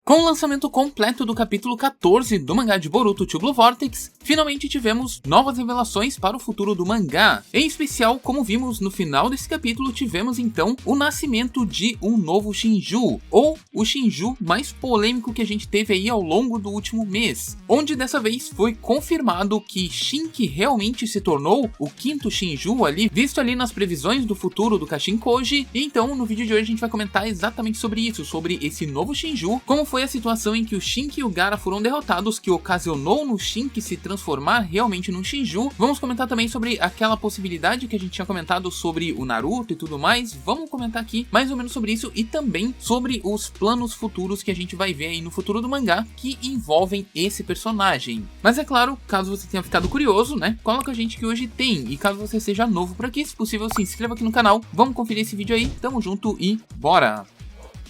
Com o lançamento completo do capítulo 14 do mangá de Boruto To Blue Vortex, finalmente tivemos novas revelações para o futuro do mangá. Em especial, como vimos no final desse capítulo, tivemos então o nascimento de um novo Shinju, ou o Shinju mais polêmico que a gente teve aí ao longo do último mês, onde dessa vez foi confirmado que Shinki realmente se tornou o quinto Shinju ali, visto ali nas previsões do futuro do Kashin Koji. E então no vídeo de hoje a gente vai comentar exatamente sobre isso, sobre esse novo Shinju, como foi a situação em que o Shinki e o Gaara foram derrotados, que ocasionou no Shinki se transformar realmente num Shinju. Vamos comentar também sobre aquela possibilidade que a gente tinha comentado sobre o Naruto e tudo mais. Vamos comentar aqui mais ou menos sobre isso e também sobre os planos futuros que a gente vai ver aí no futuro do mangá que envolvem esse personagem. Mas é claro, caso você tenha ficado curioso, né, cola com a gente que hoje tem. E caso você seja novo por aqui, se possível se inscreva aqui no canal. Vamos conferir esse vídeo aí, tamo junto e bora!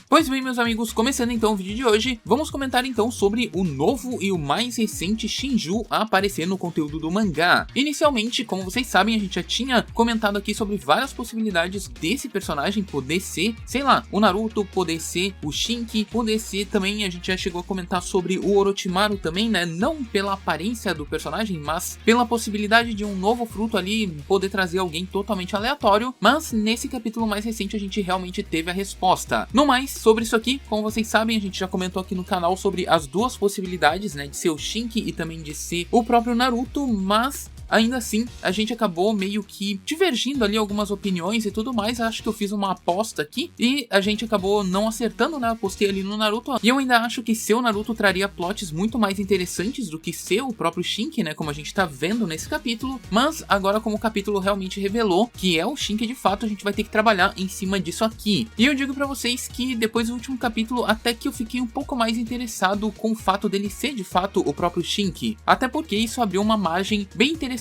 Pois bem, meus amigos, começando então o vídeo de hoje, vamos comentar então sobre o novo e o mais recente Shinju a aparecer no conteúdo do mangá. Inicialmente, como vocês sabem, a gente já tinha comentado aqui sobre várias possibilidades desse personagem poder ser, sei lá, o Naruto, poder ser o Shinki, poder ser também, a gente já chegou a comentar sobre o Orochimaru também, né, não pela aparência do personagem, mas pela possibilidade de um novo fruto ali poder trazer alguém totalmente aleatório, mas nesse capítulo mais recente a gente realmente teve a resposta. No mais, sobre isso aqui, como vocês sabem, a gente já comentou aqui no canal sobre as duas possibilidades, né, de ser o Shinki e também de ser o próprio Naruto, mas ainda assim, a gente acabou meio que divergindo ali algumas opiniões e tudo mais. Acho que eu fiz uma aposta aqui e a gente acabou não acertando, né? Apostei ali no Naruto. E eu ainda acho que ser o Naruto traria plots muito mais interessantes do que ser o próprio Shinki, né? Como a gente tá vendo nesse capítulo. Mas agora, como o capítulo realmente revelou que é o Shinki de fato, a gente vai ter que trabalhar em cima disso aqui. E eu digo pra vocês que depois do último capítulo, até que eu fiquei um pouco mais interessado com o fato dele ser de fato o próprio Shinki. Até porque isso abriu uma margem bem interessante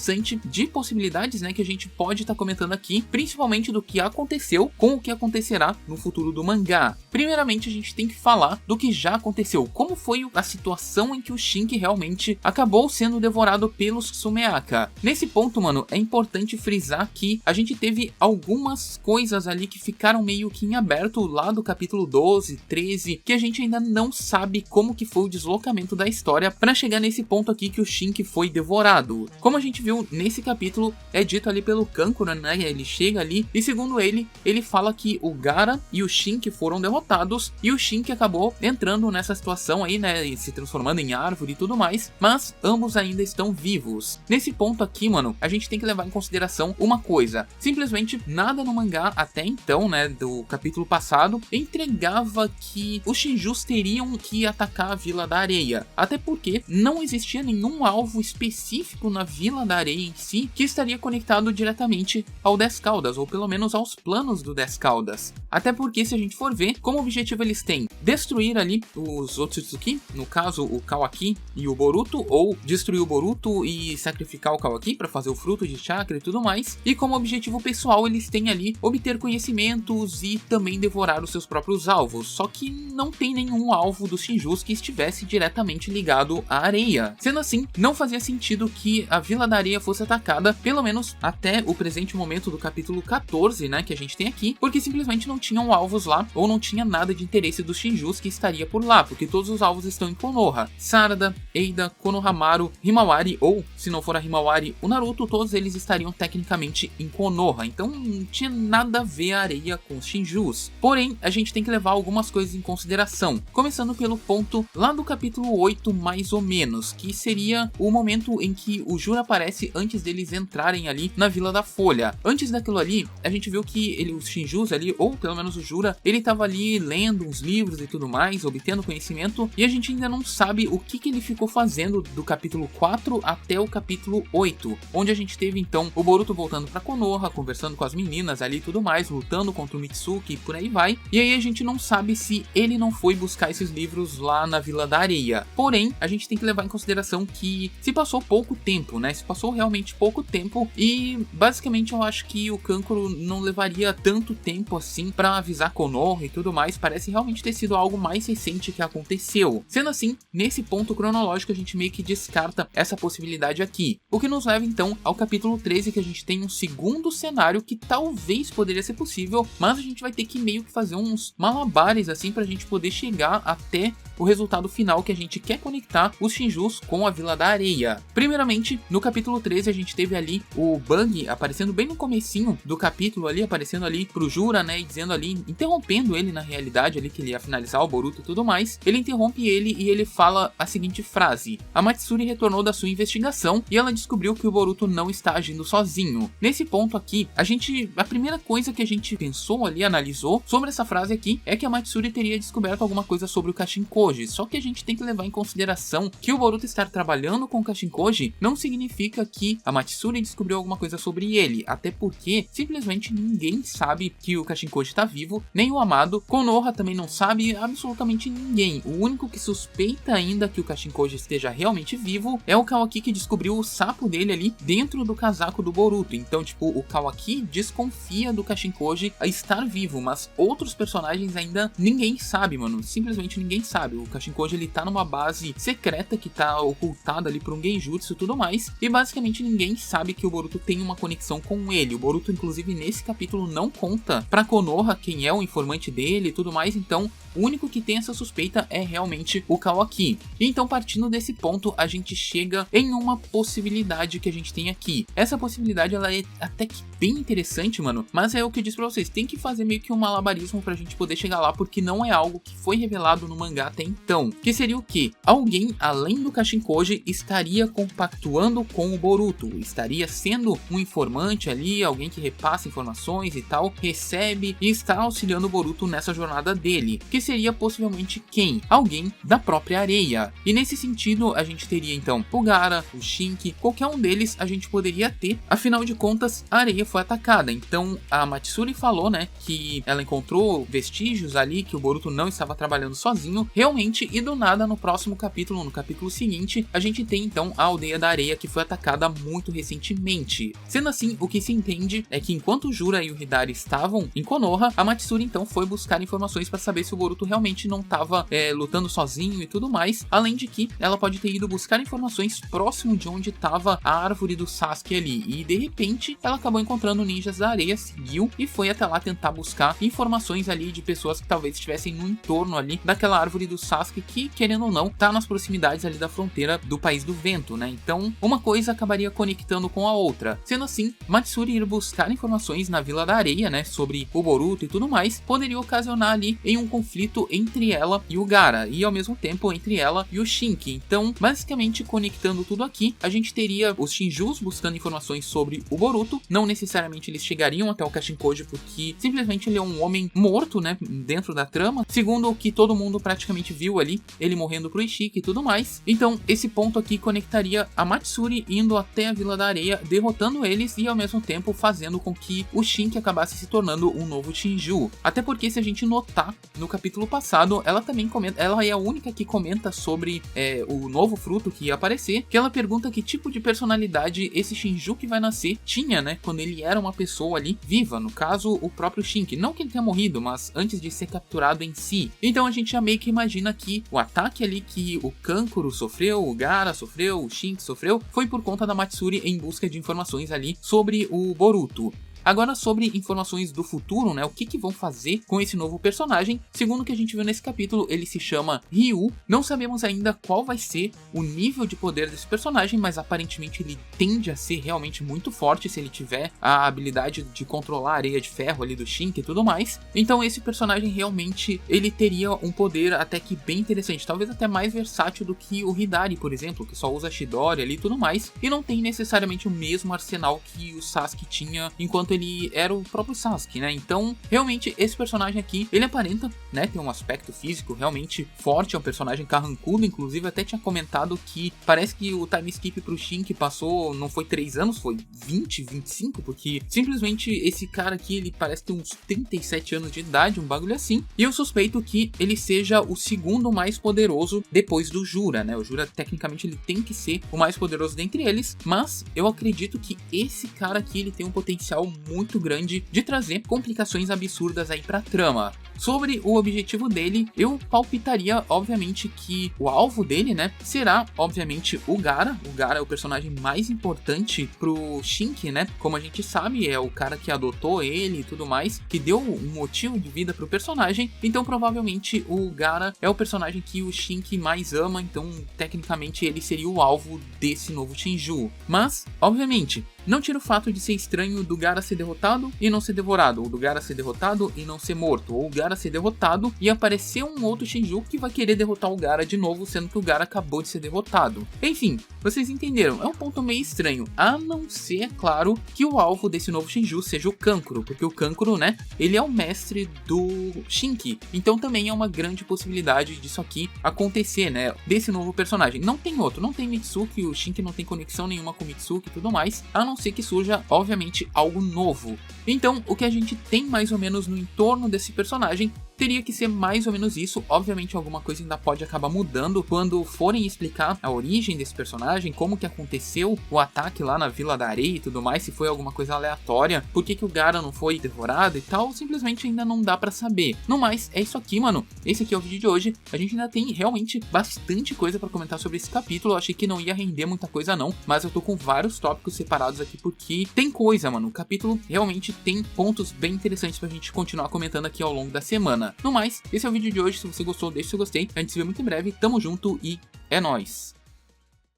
de possibilidades, né, que a gente pode estar comentando aqui, principalmente do que aconteceu com o que acontecerá no futuro do mangá. Primeiramente, a gente tem que falar do que já aconteceu, como foi a situação em que o Shinki realmente acabou sendo devorado pelos Tsumeaka. Nesse ponto, mano, é importante frisar que a gente teve algumas coisas ali que ficaram meio que em aberto lá do capítulo 12, 13, que a gente ainda não sabe como que foi o deslocamento da história para chegar nesse ponto aqui que o Shinki foi devorado. Como a gente viu nesse capítulo, é dito ali pelo Kankura, né, ele chega ali e segundo ele fala que o Gaara e o Shinki foram derrotados e o Shinki acabou entrando nessa situação aí, né, se transformando em árvore e tudo mais, mas ambos ainda estão vivos. Nesse ponto aqui, mano, a gente tem que levar em consideração uma coisa, simplesmente nada no mangá até então, né, do capítulo passado, entregava que os Shinjus teriam que atacar a Vila da Areia, até porque não existia nenhum alvo específico na Vila da Areia em si que estaria conectado diretamente ao 10 Caudas, ou pelo menos aos planos do 10 Caudas. Até porque, se a gente for ver, como objetivo eles têm destruir ali os Otsutsuki, no caso o Kawaki e o Boruto, ou destruir o Boruto e sacrificar o Kawaki para fazer o fruto de chakra e tudo mais, e como objetivo pessoal eles têm ali obter conhecimentos e também devorar os seus próprios alvos, só que não tem nenhum alvo dos Shinjus que estivesse diretamente ligado à areia. Sendo assim, não fazia sentido que a Vila da Areia fosse atacada, pelo menos até o presente momento do capítulo 14, né, que a gente tem aqui, porque simplesmente não tinham alvos lá, ou não tinha nada de interesse dos Shinjus que estaria por lá, porque todos os alvos estão em Konoha. Sarada, Eida, Konohamaru, Himawari, ou, se não for a Himawari, o Naruto, todos eles estariam tecnicamente em Konoha, então não tinha nada a ver a areia com os Shinjus. Porém, a gente tem que levar algumas coisas em consideração, começando pelo ponto lá do capítulo 8, mais ou menos, que seria o momento em que o Jura aparece antes deles entrarem ali na Vila da Folha. Antes daquilo ali, a gente viu que os Shinjus ali, ou pelo menos o Jura, ele tava ali lendo uns livros e tudo mais, obtendo conhecimento, e a gente ainda não sabe o que ele ficou fazendo do capítulo 4 até o capítulo 8, onde a gente teve então o Boruto voltando pra Konoha, conversando com as meninas ali e tudo mais, lutando contra o Mitsuki e por aí vai, e aí a gente não sabe se ele não foi buscar esses livros lá na Vila da Areia. Porém, a gente tem que levar em consideração que se passou pouco tempo, né, se passou realmente pouco tempo e basicamente eu acho que o Kankuro não levaria tanto tempo assim pra avisar Konoha e tudo mais, parece realmente ter sido algo mais recente que aconteceu. Sendo assim, nesse ponto cronológico a gente meio que descarta essa possibilidade aqui, o que nos leva então ao capítulo 13, que a gente tem um segundo cenário que talvez poderia ser possível, mas a gente vai ter que meio que fazer uns malabares assim pra gente poder chegar até o resultado final que a gente quer conectar os Shinjus com a Vila da Areia. Primeiramente, no capítulo 13 a gente teve ali o Bug aparecendo bem no comecinho do capítulo ali, aparecendo ali pro Jura, né, e dizendo ali, interrompendo ele na realidade ali, que ele ia finalizar o Boruto e tudo mais. Ele interrompe ele e ele fala a seguinte frase: a Matsuri retornou da sua investigação e ela descobriu que o Boruto não está agindo sozinho. Nesse ponto aqui, a primeira coisa que a gente pensou ali, analisou sobre essa frase aqui, é que a Matsuri teria descoberto alguma coisa sobre o Kashinkoji, só que a gente tem que levar em consideração que o Boruto estar trabalhando com o Kashinkoji não significa que a Matsuri descobriu alguma coisa sobre ele, até porque simplesmente ninguém sabe que o Kashinkoji está vivo, nem o Amado, Konoha também não sabe, absolutamente ninguém. O único que suspeita ainda que o Kashinkoji esteja realmente vivo é o Kawaki, que descobriu o sapo dele ali dentro do casaco do Boruto. Então, tipo, o Kawaki desconfia do Kashinkoji a estar vivo, mas outros personagens ainda ninguém sabe, mano. Simplesmente ninguém sabe. O Kashinkoji, ele tá numa base secreta que tá ocultada ali por um genjutsu e tudo mais, e basicamente ninguém sabe que o Boruto tem uma conexão com ele. O Boruto, inclusive, nesse capítulo não conta pra Konoha quem é o informante dele e tudo mais, então o único que tem essa suspeita é realmente o Kawaki. E então, partindo desse ponto, a gente chega em uma possibilidade que a gente tem aqui. Essa possibilidade, ela é até que bem interessante, mano, mas é o que eu disse pra vocês, tem que fazer meio que um malabarismo pra gente poder chegar lá, porque não é algo que foi revelado no mangá até então. Que seria o quê? Alguém, além do Kashinkoji, estaria compactuando com o Boruto, estaria sendo um informante ali, alguém que repassa informações e tal, recebe e está auxiliando o Boruto nessa jornada dele. Que seria possivelmente quem? Alguém da própria Areia. E nesse sentido, a gente teria então o Gaara, o Shinki, qualquer um deles a gente poderia ter. Afinal de contas, a Areia foi atacada. Então a Matsuri falou, né, que ela encontrou vestígios ali, que o Boruto não estava trabalhando sozinho, realmente, e do nada no próximo capítulo, no capítulo seguinte, a gente tem então a Aldeia da Areia, que foi atacada muito recentemente. Sendo assim, o que se entende é que enquanto o Jura e o Hidari estavam em Konoha, a Matsuri então foi buscar informações para saber se o Boruto realmente não estava lutando sozinho e tudo mais, além de que ela pode ter ido buscar informações próximo de onde estava a árvore do Sasuke ali, e de repente ela acabou encontrando ninjas da areia, seguiu e foi até lá tentar buscar informações ali de pessoas que talvez estivessem no entorno ali daquela árvore do Sasuke, que, querendo ou não, tá nas proximidades ali da fronteira do País do Vento, né? Então, uma coisa acabaria conectando com a outra. Sendo assim, Matsuri ir buscar informações na Vila da Areia, né, sobre o Boruto e tudo mais, poderia ocasionar ali em um conflito entre ela e o Gaara, e ao mesmo tempo entre ela e o Shinki. Então, basicamente, conectando tudo aqui, a gente teria os Shinjus buscando informações sobre o Boruto. Não necessariamente eles chegariam até o Kashinkoji, porque simplesmente ele é um homem morto, né, dentro da trama, segundo o que todo mundo praticamente viu ali, ele morrendo pro Ishiki e tudo mais. Então, esse ponto aqui conectaria a Matsuri indo até a Vila da Areia, derrotando eles e ao mesmo tempo fazendo com que o Shinki acabasse se tornando um novo Shinju. Até porque, se a gente notar, no capítulo passado, ela também comenta, ela é a única que comenta sobre o novo fruto que ia aparecer, que ela pergunta que tipo de personalidade esse Shinju que vai nascer tinha, né, quando ele era uma pessoa ali viva, no caso, o próprio Shinki. Não que ele tenha morrido, mas antes de ser capturado em si. Então a gente já meio que imagina que o ataque ali que o Kankuro sofreu, o Gaara sofreu, o Shinki sofreu, foi por conta da Matsuri em busca de informações ali sobre o Boruto. Agora, sobre informações do futuro, né, o que vão fazer com esse novo personagem, segundo o que a gente viu nesse capítulo, ele se chama Ryu. Não sabemos ainda qual vai ser o nível de poder desse personagem, mas aparentemente ele tende a ser realmente muito forte se ele tiver a habilidade de controlar a areia de ferro ali do Shinki e tudo mais. Então esse personagem realmente, ele teria um poder até que bem interessante, talvez até mais versátil do que o Hidari, por exemplo, que só usa Chidori ali e tudo mais, e não tem necessariamente o mesmo arsenal que o Sasuke tinha enquanto ele era o próprio Sasuke, né? Então, realmente, esse personagem aqui, ele aparenta, né, ter um aspecto físico realmente forte, é um personagem carrancudo, inclusive até tinha comentado que parece que o time skip pro Shinki passou, não foi 3 anos, foi 20, 25, porque simplesmente esse cara aqui, ele parece ter uns 37 anos de idade, um bagulho assim, e eu suspeito que ele seja o segundo mais poderoso depois do Jura, né? O Jura, tecnicamente, ele tem que ser o mais poderoso dentre eles, mas eu acredito que esse cara aqui, ele tem um potencial muito grande de trazer complicações absurdas aí pra trama. Sobre o objetivo dele, eu palpitaria, obviamente, que o alvo dele, né, será, obviamente, o Gaara. O Gaara é o personagem mais importante pro Shinki, né, como a gente sabe, é o cara que adotou ele e tudo mais, que deu um motivo de vida pro personagem, então provavelmente o Gaara é o personagem que o Shinki mais ama, então tecnicamente ele seria o alvo desse novo Shinju. Mas, obviamente, não tira o fato de ser estranho do Gaara ser derrotado e não ser devorado, ou do Gaara ser derrotado e não ser morto, ou o Gaara ser derrotado e aparecer um outro Shinju que vai querer derrotar o Gaara de novo, sendo que o Gaara acabou de ser derrotado. Enfim, vocês entenderam, é um ponto meio estranho, a não ser, é claro, que o alvo desse novo Shinju seja o Kankuro, porque o Kankuro, né, ele é o mestre do Shinki, então também é uma grande possibilidade disso aqui acontecer, né, desse novo personagem. Não tem outro, não tem Mitsuki, o Shinki não tem conexão nenhuma com Mitsuki e tudo mais, a não ser que surja, obviamente, algo novo. Então, o que a gente tem mais ou menos no entorno desse personagem teria que ser mais ou menos isso. Obviamente alguma coisa ainda pode acabar mudando quando forem explicar a origem desse personagem, como que aconteceu o ataque lá na Vila da Areia e tudo mais, se foi alguma coisa aleatória, por que o Gaara não foi devorado e tal, simplesmente ainda não dá pra saber. No mais, é isso aqui, mano. Esse aqui é o vídeo de hoje. A gente ainda tem realmente bastante coisa pra comentar sobre esse capítulo. Eu achei que não ia render muita coisa não, mas eu tô com vários tópicos separados aqui porque tem coisa, mano. O capítulo realmente tem pontos bem interessantes pra gente continuar comentando aqui ao longo da semana. No mais, esse é o vídeo de hoje. Se você gostou, deixa o seu gostei. A gente se vê muito em breve. Tamo junto e é nóis!